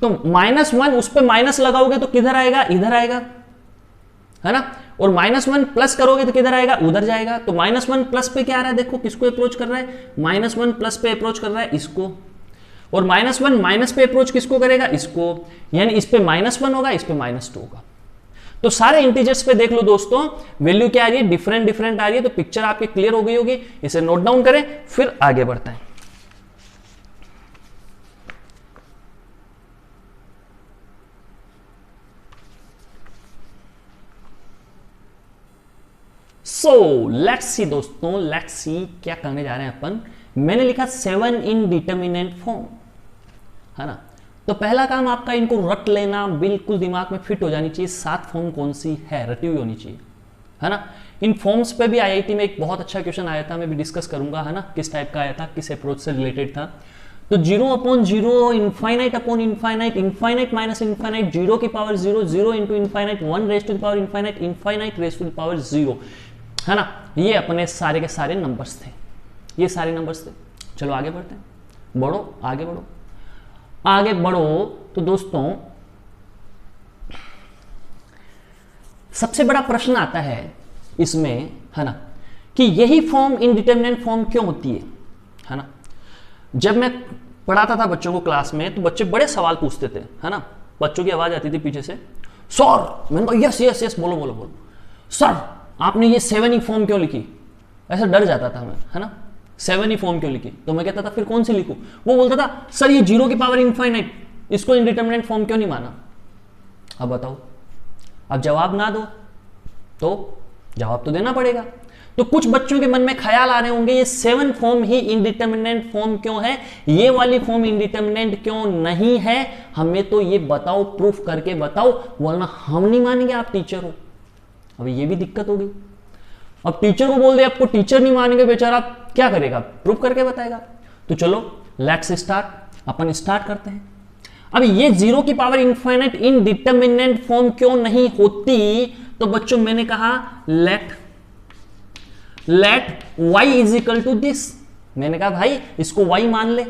[SPEAKER 1] तो -1 उस पर माइनस लगाओगे तो किधर आएगा, इधर आएगा, है ना। और -1 प्लस करोगे तो किधर आएगा, उधर जाएगा। तो -1 प्लस पे क्या आ रहा है, देखो किसको अप्रोच कर रहा है, -1 प्लस पे अप्रोच कर रहा है इसको, और -1 माइनस पे अप्रोच किसको करेगा, इसको, यानी इस पे -1 होगा, इस पे -2 होगा। तो सारे इंटीजर्स पे देख लो दोस्तों, वैल्यू क्या आ रही है, डिफरेंट आ रही है। तो पिक्चर आपकी क्लियर हो गई होगी, इसे नोट डाउन करें फिर आगे बढ़ते हैं। सो लेट्स सी दोस्तों, लेट्स सी क्या करने जा रहे हैं अपन। मैंने लिखा 7 इन डिटर्मिनेंट फॉर्म, है ना। तो पहला काम आपका इनको रट लेना, बिल्कुल दिमाग में फिट हो जानी चाहिए 7 फॉर्म कौन सी है, रटी हुई होनी चाहिए, है ना। इन फॉर्म्स पे भी IIT में एक बहुत अच्छा क्वेश्चन आया था, मैं भी डिस्कस करूंगा, है ना, किस टाइप का आया था, किस अप्रोच से रिलेटेड था। तो 0/0, infinite upon infinite, infinite minus infinite, 0 की power 0, 0 into infinite, 1 raise to the power infinite, infinite raise to the power 0, है ना। ये अपने सारे के सारे नंबर्स थे, ये सारे नंबर्स थे। चलो आगे बढ़ते हैं, बढ़ो आगे बढ़ो, आगे बढ़ो। तो दोस्तों सबसे बड़ा प्रश्न आता है इसमें, है ना, कि यही फॉर्म इनडिटरमिनेंट फॉर्म क्यों होती है ना। जब मैं पढ़ाता था बच्चों को क्लास में तो बच्चे बड़े सवाल पूछते थे, है ना। बच्चों की आवाज आती थी पीछे से, सर, मैंने कहा यस यस यस, बोलो बोलो बोलो, सर आपने ये 7 ही फॉर्म क्यों लिखी। ऐसा डर जाता था मैं, है ना, 7 ही फॉर्म क्यों लिखी। तो मैं कहता था फिर कौन सी लिखूं। वो बोलता था सर ये 0 की पावर इनफाइनाइट, इसको इनडिटरमिनेंट फॉर्म क्यों नहीं माना। अब बताओ, अब जवाब ना दो तो जवाब तो देना पड़ेगा। तो कुछ बच्चों के मन में ख्याल आ रहे होंगे ये 7 फॉर्म ही इनडिटरमिनेंट फॉर्म क्यों है, ये वाली फॉर्म इनडिटरमिनेंट क्यों नहीं है, हमें तो ये बताओ, प्रूफ करके बताओ, वरना हम नहीं मानेंगे आप टीचर हो। अभी ये भी दिक्कत हो गई। अब टीचर को बोल दे, आपको टीचर नहीं मानेंगे बेचारा, क्या करेगा, प्रूफ करके बताएगा। तो चलो लेट्स स्टार्ट, अपन स्टार्ट करते हैं। अब ये 0 की पावर इनफाइनाइट इनडिटरमिनेंट फॉर्म क्यों नहीं होती, तो बच्चों मैंने कहा let y is equal to this. मैंने कहा भाई इसको y मान ले,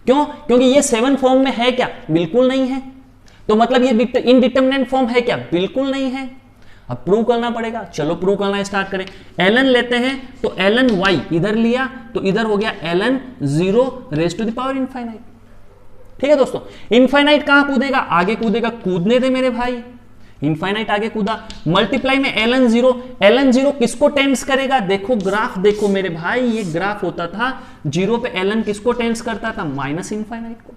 [SPEAKER 1] क्यों, क्योंकि ये 7 फॉर्म में है क्या, बिल्कुल नहीं है। तो मतलब ये इनडिटरमिनेंट फॉर्म है क्या, बिल्कुल नहीं है। अब प्रूव करना पड़ेगा, चलो प्रूव करना स्टार्ट करें। ln लेते हैं तो ln y इधर लिया तो इधर हो गया ln 0 raise to the power infinite. ठीक है दोस्तों, इनफाइनाइट कहां कूदेगा, आगे कूदेगा, कूदने दे मेरे भाई, इनफाइनाइट आगे कूदा। मल्टीप्लाई में ln 0 किसको टेंस करेगा, देखो ग्राफ देखो मेरे भाई, ये ग्राफ होता था 0 पे ln किसको टेंस करता था, माइनस इनफाइनाइट को।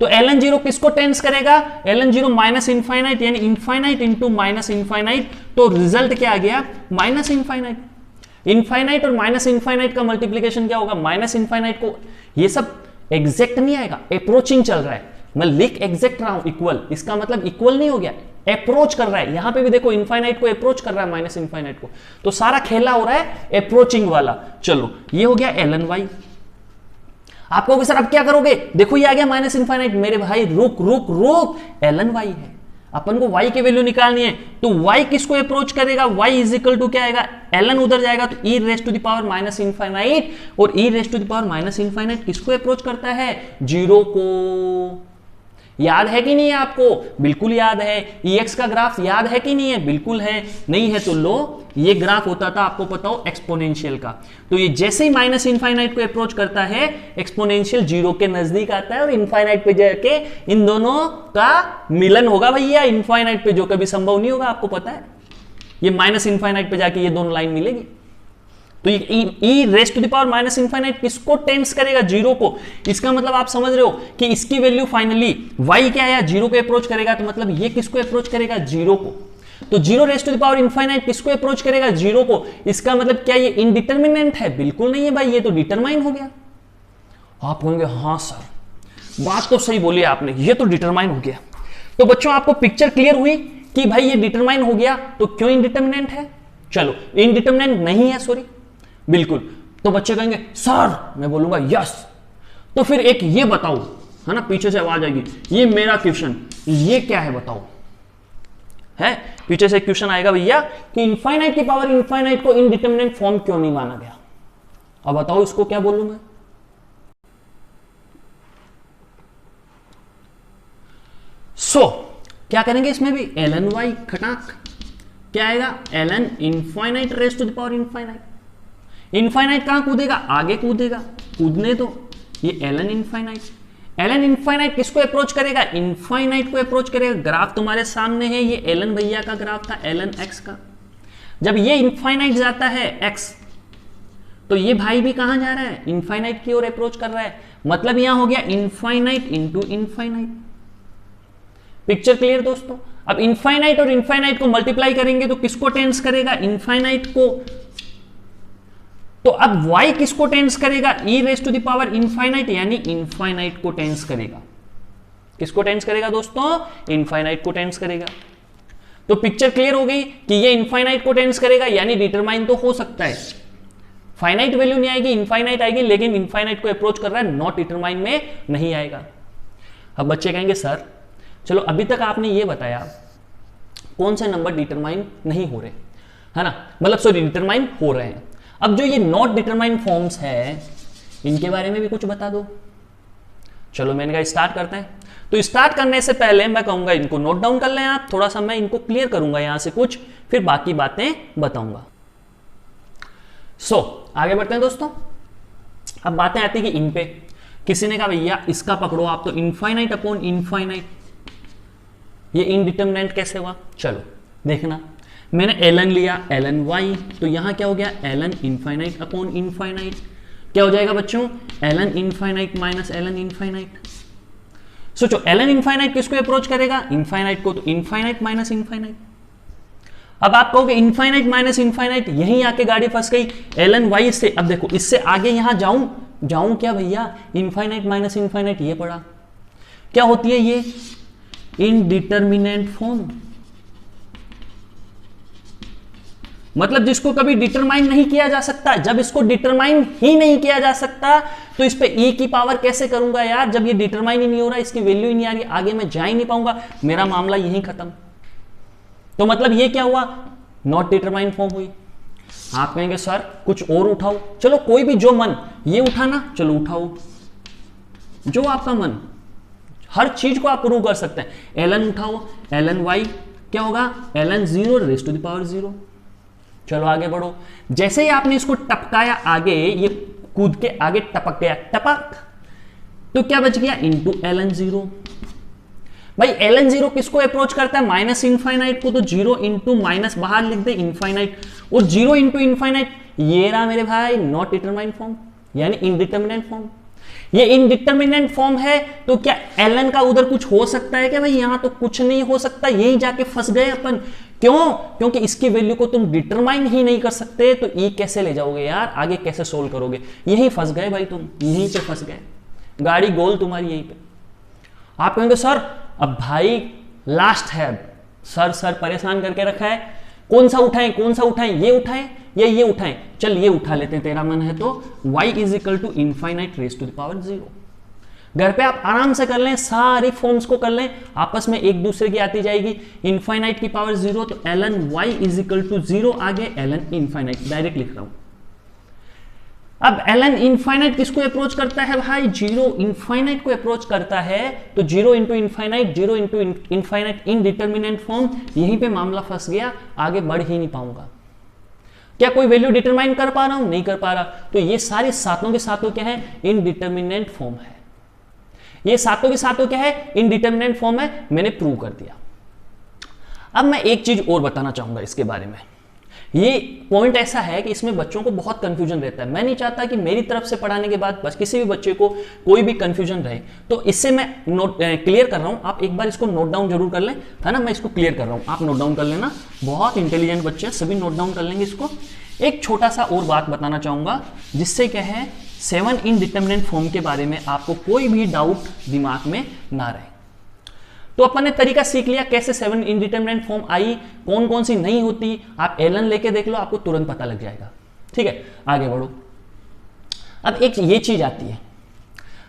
[SPEAKER 1] तो ln जीरो किसको टेंस करेगा, ln जीरो माइनस इनफाइनाइट, यानी इनफाइनाइट इंटू माइनस इनफाइनाइट, तो रिजल्ट क्या आ गया, माइनस इनफाइनाइट। इनफाइनाइट और माइनस इनफाइनाइट का मल्टीप्लीकेशन क्या होगा, माइनस इनफाइनाइट को, ये सब एग्जैक्ट नहीं आएगा, अप्रोचिंग चल रहा है, मैं लिख एग्जैक्ट रहा हूं इक्वल, इसका मतलब इक्वल नहीं हो गया, अप्रोच कर रहा है। यहां पे भी देखो इनफाइनाइट को अप्रोच कर रहा है माइनस इनफाइनाइट को, तो सारा खेला हो रहा है अप्रोचिंग वाला। चलो ये हो गया ln y। आप कहोगे सर अब क्या करोगे, देखो ये आ गया माइनस इनफाइनाइट, मेरे भाई रुक रुक रुक, ln y है, अपन को y की वैल्यू निकालनी है, तो y किसको अप्रोच करेगा, y इज इक्वल टू क्या आएगा, ln उधर जाएगा तो e raise to the power minus infinite, और e raise to the power minus infinite किसको अप्रोच करता है, जीरो को। याद है कि नहीं है आपको, बिल्कुल याद है। ex का ग्राफ याद है कि नहीं है, बिल्कुल है, नहीं है तो लो, ये ग्राफ होता था आपको पता हो एक्सपोनेंशियल का, तो ये जैसे ही माइनस इनफाइनाइट को अप्रोच करता है एक्सपोनेंशियल जीरो के नजदीक आता है और इनफाइनाइट पे जाके इन दोनों का मिलन होगा भैया, इनफाइनाइट पे, जो कभी संभव नहीं होगा, आपको पता है, ये माइनस इनफाइनाइट पे जाके ये दोनों लाइन मिलेगी। तो e raise to the power minus infinite किसको टेंस करेगा, जीरो को। इसका मतलब आप समझ रहे हो कि इसकी वैल्यू फाइनली y क्या है, जीरो को अप्रोच करेगा, तो मतलब ये किसको अप्रोच करेगा, जीरो को। तो zero raise to the power infinite किसको अप्रोच करेगा, जीरो को। इसका मतलब क्या ये इनडिटर्मिनेंट है, बिल्कुल नहीं है भाई, ये तो डिटरमाइन हो गया। आप कहेंगे हाँ सर बात तो सही बोली आपने, ये तो डिटरमाइन हो गया। तो बच्चों आपको पिक्चर क्लियर हुई कि भाई ये डिटरमाइन हो गया, तो क्यों इनडिटर्मिनेंट है, चलो इनडिटर्मिनेंट नहीं है, सॉरी बिल्कुल। तो बच्चे कहेंगे सर, मैं बोलूंगा यस, तो फिर एक ये बताओ, है ना, पीछे से आवाज आएगी, ये मेरा क्वेश्चन, ये क्या है बताओ, है पीछे से क्वेश्चन आएगा भैया कि इनफाइनाइट की पावर इनफाइनाइट को इनडिटर्मिनेंट फॉर्म क्यों नहीं माना गया। अब बताओ इसको क्या बोलूं मैं। क्या करेंगे इसमें भी, ln y खटाक, क्या आएगा, ln infinite raise to the power infinite. Infinite कहां कूदेगा, आगे कूदेगा, कूदने तो ये ln इनफाइनाइट। ln इनफाइनाइट किसको अप्रोच करेगा, इनफाइनाइट को अप्रोच करेगा। ग्राफ तुम्हारे सामने है, ये ln भैया का ग्राफ था, ln x का। जब ये इनफाइनाइट जाता है x, तो ये भाई भी कहां जा रहा है, इनफाइनाइट की ओर अप्रोच कर रहा है, मतलब यहां हो गया infinite into infinite. Picture clear दोस्तों। अब इनफाइनाइट और इनफाइनाइट को मल्टीप्लाई करेंगे तो किसको टेंस करेगा, इनफाइनाइट को। तो अब y किसको टेंस करेगा, e raise to the power infinite, यानी इनफाइनाइट को टेंस करेगा। किसको टेंस करेगा दोस्तों, इनफाइनाइट को टेंस करेगा। तो पिक्चर क्लियर हो गई कि ये इनफाइनाइट को टेंस करेगा, यानी डिटरमाइन तो हो सकता है, फाइनाइट वैल्यू नहीं आएगी, इनफाइनाइट आएगी, लेकिन इनफाइनाइट को अप्रोच कर रहा है, नॉट डिटरमाइन में नहीं आएगा। अब बच्चे कहेंगे सर चलो अभी तक आपने ये बताया कौन से नंबर डिटरमाइन नहीं हो रहे, है ना, मतलब सॉरी डिटरमाइन हो रहे हैं। अब जो ये नॉट डिटरमाइन फॉर्म्स है इनके बारे में भी कुछ बता दो। चलो मैंने कहा स्टार्ट करते हैं। तो स्टार्ट करने से पहले मैं कहूंगा इनको नोट डाउन कर लें आप, थोड़ा सा मैं इनको क्लियर करूंगा यहां से कुछ, फिर बाकी बातें बताऊंगा। आगे बढ़ते हैं दोस्तों। अब बातें आती है कि इन पे किसी ने कहा भैया इसका पकड़ो आप, तो इनफाइनाइट अपॉन इनफाइनाइट, ये इनडिटरमिनेंट कैसे हुआ, चलो देखना। मैंने ln लिया, ln y, तो यहां क्या हो गया, ln इनफाइनाइट अपॉन इनफाइनाइट, क्या हो जाएगा बच्चों, ln infinite minus ln infinite. सोचो ln इनफाइनाइट किसको अप्रोच करेगा, इनफाइनाइट को, तो इनफाइनाइट माइनस इनफाइनाइट। अब आप कहोगे इनफाइनाइट माइनस इनफाइनाइट, यहीं आके गाड़ी फंस गई, ln y से, अब देखो इससे आगे यहां जाऊं क्या भैया, इनफाइनाइट माइनस इनफाइनाइट, ये पड़ा, क्या होती है ये, इनडिटरमिनेंट फॉर्म, मतलब जिसको कभी डिटरमाइन नहीं किया जा सकता। जब इसको डिटरमाइन ही नहीं किया जा सकता तो इस पे e की पावर कैसे करूंगा यार, जब ये डिटरमाइन ही नहीं हो रहा, इसकी वैल्यू ही नहीं आ रही, आगे मैं जा ही नहीं पाऊंगा, मेरा मामला यहीं खत्म। तो मतलब ये क्या हुआ, नॉट डिटरमाइन फॉर्म हुई। आप कहेंगे सर कुछ और उठाओ, चलो कोई भी जो मन, ये उठाना, चलो उठाओ जो आपका मन, हर चीज को आप प्रूव कर सकते हैं। ln उठाओ, ln y क्या होगा, ln 0 raise to the power 0। चलो आगे बढ़ो, जैसे ही आपने इसको टपकाया आगे, ये कूद के आगे टपक गया, टपक, तो क्या बच गया, इंटू ln 0। भाई ln 0 किसको अप्रोच करता है, माइनस इनफाइनाइट को, तो 0 इंटू माइनस बाहर लिख दे इनफाइनाइट, और 0 इंटू इनफाइनाइट, ये रहा मेरे भाई नॉट डिटरमाइन फॉर्म, यानी इनडिटरमिनेंट फॉर्म। ये इनडिटर्मिनेंट फॉर्म है, तो क्या ln का उधर कुछ हो सकता है क्या भाई? यहां तो कुछ नहीं हो सकता, यही जाके फंस गए अपन। क्यों? क्योंकि इसकी वैल्यू को तुम डिटरमाइन ही नहीं कर सकते, तो ई कैसे ले जाओगे यार, आगे कैसे सोल्व करोगे? यही फंस गए भाई, तुम यहीं पे फंस गए, गाड़ी गोल तुम्हारी यहीं पे। आप कहेंगे सर अब भाई लास्ट है, सर परेशान करके रखा है, कौन सा उठाएं कौन सा उठाएं, ये उठाएं या ये उठाएं? चल ये उठा लेते हैं, तेरा मन है तो। y is equal to infinite raise to the power 0। घर पे आप आराम से कर लें, सारी फॉर्म्स को कर लें, आपस में एक दूसरे की आती जाएगी। इनफाइनाइट की पावर 0, तो ln y is equal to 0 आगे ln इनफाइनाइट, डायरेक्ट लिख रहा हूं। अब ln इनफाइनाइट किसको अप्रोच करता है भाई? 0 इनफाइनाइट को अप्रोच करता है, तो 0 into infinite, 0 into infinite indeterminate form, यहीं पे मामला फंस गया, आगे बढ़ ही नहीं पाऊंगा। क्या कोई वैल्यू डिटरमाइन कर पा रहा हूं? नहीं कर पा रहा, तो ये सारे सातों के सातों क्या है? इनडिटर्मिनेंट फॉर्म है। ये सातों के सातों क्या है? इनडिटर्मिनेंट फॉर्म है, मैंने प्रूव कर दिया। अब मैं एक चीज और बताना चाहूंगा इसके बारे में। ये पॉइंट ऐसा है कि इसमें बच्चों को बहुत कंफ्यूजन रहता है। मैं नहीं चाहता कि मेरी तरफ से पढ़ाने के बाद बस किसी भी बच्चे को कोई भी कंफ्यूजन रहे, तो इससे मैं क्लियर कर रहा हूं। आप एक बार इसको नोट डाउन जरूर कर लें, है ना? मैं इसको क्लियर कर रहा हूं, आप नोट डाउन कर लेना। बहुत इंटेलिजेंट बच्चे सभी नोट डाउन कर लेंगे इसको। एक छोटा सा और बात बताना चाहूंगा, जिससे क्या है 7 इनडिटर्मिनेंट फॉर्म के बारे में आपको कोई भी डाउट दिमाग में ना रहे। तो अपन ने तरीका सीख लिया कैसे 7 इनडिटर्मिनेंट फॉर्म आई, कौन कौन सी नहीं होती। आप ln लेके देख लो, आपको तुरंत पता लग जाएगा। ठीक है, आगे बढ़ो। अब एक ये चीज आती है,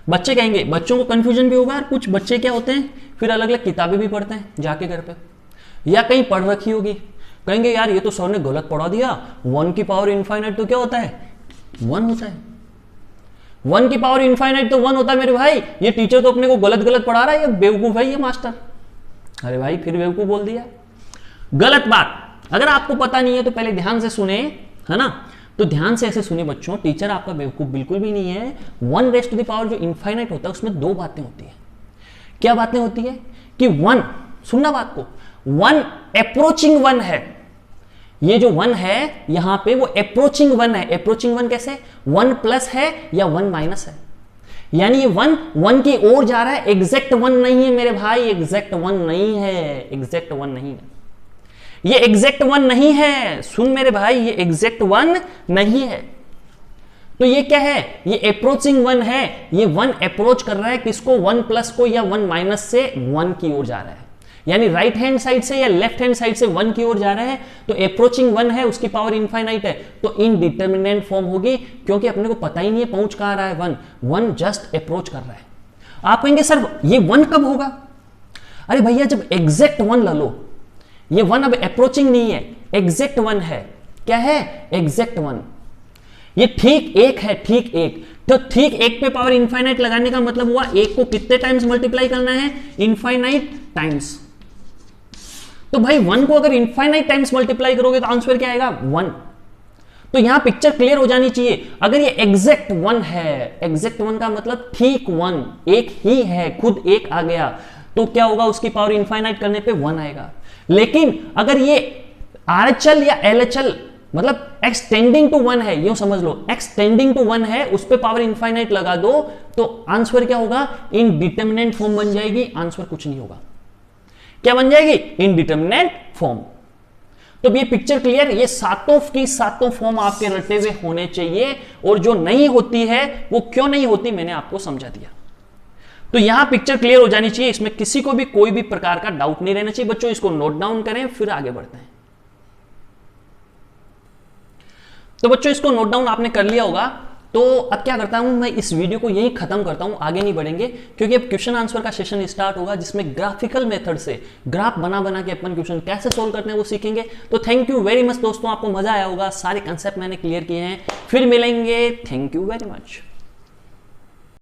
[SPEAKER 1] बच्चे कहेंगे, बच्चों को कंफ्यूजन भी होगा। कुछ बच्चे क्या होते हैं, फिर अलग अलग किताबें भी पढ़ते हैं जाके घर पे, या कहीं पढ़ रखी होगी, कहेंगे यार ये तो सर ने गलत पढ़ा दिया, 1 की पावर इनफाइनाइट तो क्या होता है? 1 होता है। 1 की पावर इनफाइनाइट तो 1 होता है मेरे भाई। ये टीचर तो अपने को गलत पढ़ा रहा है, ये बेवकूफ है ये मास्टर। अरे भाई फिर बेवकूफ बोल दिया, गलत बात। अगर आपको पता नहीं है तो पहले ध्यान से सुने, है ना? तो ध्यान से ऐसे सुने बच्चों, टीचर आपका बेवकूफ बिल्कुल भी नहीं है। 1 रेज़ टू द पावर जो इनफाइनाइट होता है उसमें 2 बातें होती है। क्या बातें होती है? कि 1, सुनना बात को, 1 अप्रोचिंग 1 है। ये जो 1 है यहां पे वो अप्रोचिंग 1 है। अप्रोचिंग 1 कैसे? 1 प्लस है या 1 माइनस है। यानी ये 1 की ओर जा रहा है, एग्जैक्ट 1 नहीं है मेरे भाई, एग्जैक्ट 1 नहीं है, एग्जैक्ट 1 नहीं है, ये एग्जैक्ट 1 नहीं है। सुन मेरे भाई, ये एग्जैक्ट 1 नहीं है। तो ये क्या है? ये अप्रोचिंग 1 है। ये 1 अप्रोच कर रहा है किसको? 1 प्लस को या 1 माइनस से 1 की ओर जा रहा है। यानी राइट हैंड साइड से या लेफ्ट हैंड साइड से 1 की ओर जा रहा है, तो अप्रोचिंग 1 है, उसकी पावर इनफाइनाइट है, तो इनडिटर्मिनेंट फॉर्म होगी, क्योंकि अपने को पता ही नहीं है पहुंच कहां रहा है। 1 जस्ट अप्रोच कर रहा है। आप कहेंगे सर ये 1 कब होगा? अरे भैया जब एग्जैक्ट 1 ला लो, ये 1 अब अप्रोचिंग नहीं है, एग्जैक्ट 1 है। क्या है? एग्जैक्ट 1। ये ठीक 1 है, ठीक 1। तो ठीक 1 पे पावर इनफाइनाइट लगाने का मतलब हुआ 1 को कितने टाइम्स मल्टीप्लाई करना है? Infinite times. तो भाई 1 को अगर इनफाइनाइट टाइम्स मल्टीप्लाई करोगे तो आंसर क्या आएगा? 1। तो यहां पिक्चर क्लियर हो जानी चाहिए। अगर ये एग्जैक्ट 1 है, एग्जैक्ट 1 का मतलब ठीक 1, 1 ही है, खुद 1 आ गया, तो क्या होगा? उसकी पावर इनफाइनाइट करने पे 1 आएगा। लेकिन अगर ये RHL या LHL मतलब एक्सटेंडिंग टू 1 है, यूं समझ लो, एक्सटेंडिंग टू 1 है, उस पे पावर इनफाइनाइट लगा दो तो आंसर क्या होगा? इनडिटर्मिनेंट फॉर्म बन जाएगी। आंसर कुछ नहीं होगा। क्या बन जाएगी? Indeterminate form. तो ये पिक्चर क्लियर, ये सातों की सातों फॉर्म आपके रटे हुए होने चाहिए, और जो नहीं होती है वो क्यों नहीं होती मैंने आपको समझा दिया। तो यहां पिक्चर क्लियर हो जानी चाहिए, इसमें किसी को भी कोई भी प्रकार का डाउट नहीं रहना चाहिए। बच्चों इसको नोट डाउन करें, फिर आगे बढ़ते हैं। तो बच्चों इसको नोट डाउन आपने कर लिया होगा। तो अब क्या करता हूं मैं, इस वीडियो को यहीं खत्म करता हूं, आगे नहीं बढ़ेंगे, क्योंकि अब क्वेश्चन आंसर का सेशन स्टार्ट होगा, जिसमें ग्राफिकल मेथड से ग्राफ बना बना के अपन क्वेश्चन कैसे सोल्व करते हैं वो सीखेंगे। तो थैंक यू वेरी मच दोस्तों, आपको मजा आया होगा, सारे कंसेप्ट मैंने क्लियर किए हैं। फिर मिलेंगे, थैंक यू वेरी मच।